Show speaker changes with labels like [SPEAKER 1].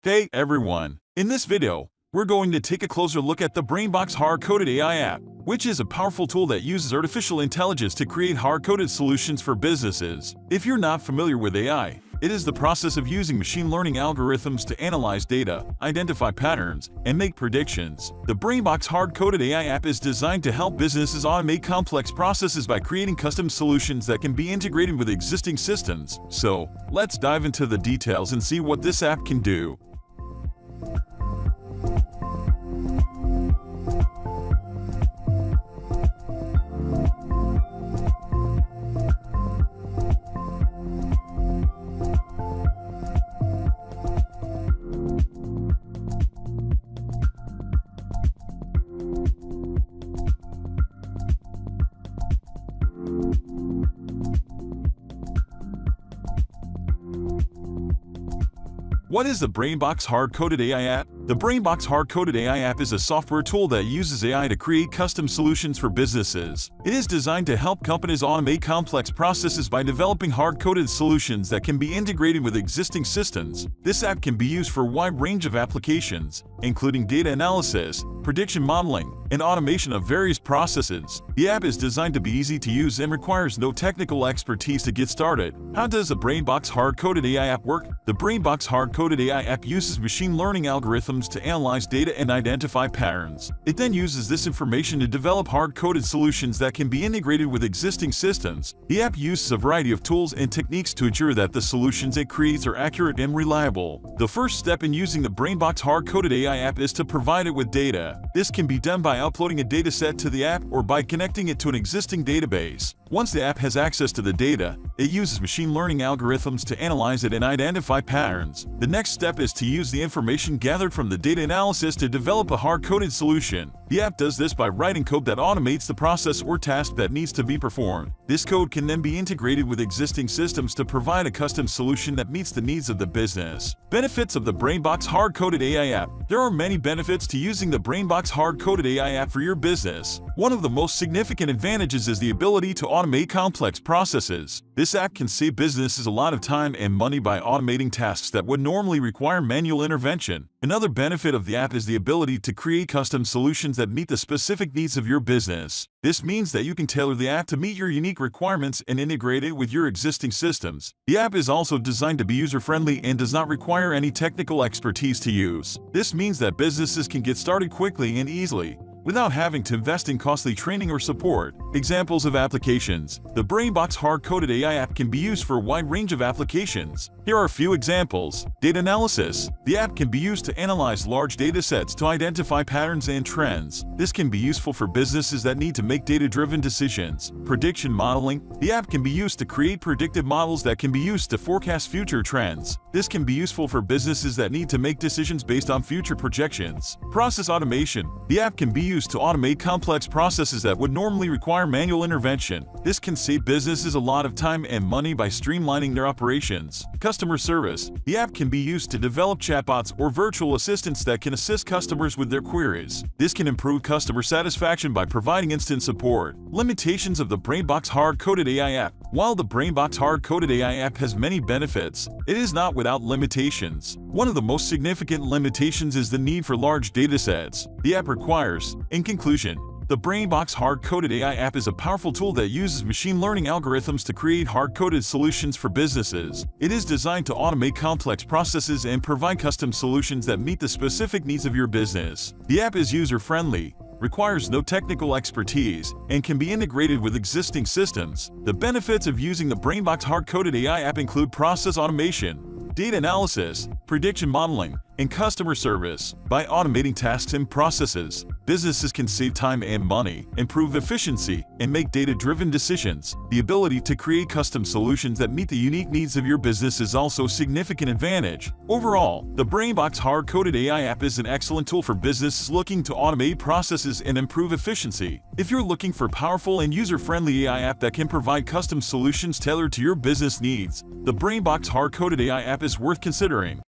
[SPEAKER 1] Hey everyone! In this video, we're going to take a closer look at the Brainbox hard-coded AI app, which is a powerful tool that uses artificial intelligence to create hard-coded solutions for businesses. If you're not familiar with AI, it is the process of using machine learning algorithms to analyze data, identify patterns, and make predictions. The Brainbox hard-coded AI app is designed to help businesses automate complex processes by creating custom solutions that can be integrated with existing systems. So, let's dive into the details and see what this app can do. What is the Brainbox hard-coded AI app? The Brainbox hard-coded AI app is a software tool that uses AI to create custom solutions for businesses. It is designed to help companies automate complex processes by developing hard-coded solutions that can be integrated with existing systems. This app can be used for a wide range of applications, including data analysis, prediction modeling, and automation of various processes. The app is designed to be easy to use and requires no technical expertise to get started. How does the Brainbox hard-coded AI app work? The Brainbox hard-coded AI app uses machine learning algorithms to analyze data and identify patterns. It then uses this information to develop hard-coded solutions that can be integrated with existing systems. The app uses a variety of tools and techniques to ensure that the solutions it creates are accurate and reliable. The first step in using the Brainbox hard-coded AI app is to provide it with data. This can be done by uploading a dataset to the app or by connecting it to an existing database. Once the app has access to the data, it uses machine learning algorithms to analyze it and identify patterns. The next step is to use the information gathered from the data analysis to develop a hard-coded solution. The app does this by writing code that automates the process or task that needs to be performed. This code can then be integrated with existing systems to provide a custom solution that meets the needs of the business. Benefits of the Brainbox hard-coded AI app. There are many benefits to using the Brainbox hard-coded AI app for your business. One of the most significant advantages is the ability to automate complex processes. This app can save businesses a lot of time and money by automating tasks that would normally require manual intervention. Another benefit of the app is the ability to create custom solutions that meet the specific needs of your business. This means that you can tailor the app to meet your unique requirements and integrate it with your existing systems. The app is also designed to be user-friendly and does not require any technical expertise to use. This means that businesses can get started quickly and easily, without having to invest in costly training or support. Examples of applications. The Brainbox hard-coded AI app can be used for a wide range of applications. Here are a few examples. Data analysis. The app can be used to analyze large data sets to identify patterns and trends. This can be useful for businesses that need to make data-driven decisions. Prediction modeling. The app can be used to create predictive models that can be used to forecast future trends. This can be useful for businesses that need to make decisions based on future projections. Process automation. The app can be used to automate complex processes that would normally require manual intervention. This can save businesses a lot of time and money by streamlining their operations. Customer service. The app can be used to develop chatbots or virtual assistants that can assist customers with their queries. This can improve customer satisfaction by providing instant support. Limitations of the Brainbox hard-coded AI app. While the Brainbox hard-coded AI app has many benefits, it is not without limitations. One of the most significant limitations is the need for large datasets. The app requires. In conclusion, the Brainbox hard-coded AI app is a powerful tool that uses machine learning algorithms to create hard-coded solutions for businesses. It is designed to automate complex processes and provide custom solutions that meet the specific needs of your business. The app is user-friendly, requires no technical expertise, and can be integrated with existing systems. The benefits of using the Brainbox hard-coded AI app include process automation, data analysis, prediction modeling, and customer service. By automating tasks and processes, businesses can save time and money, improve efficiency, and make data-driven decisions. The ability to create custom solutions that meet the unique needs of your business is also a significant advantage. Overall, the Brainbox hard-coded AI app is an excellent tool for businesses looking to automate processes and improve efficiency. If you're looking for a powerful and user-friendly AI app that can provide custom solutions tailored to your business needs, the Brainbox hard-coded AI app is worth considering.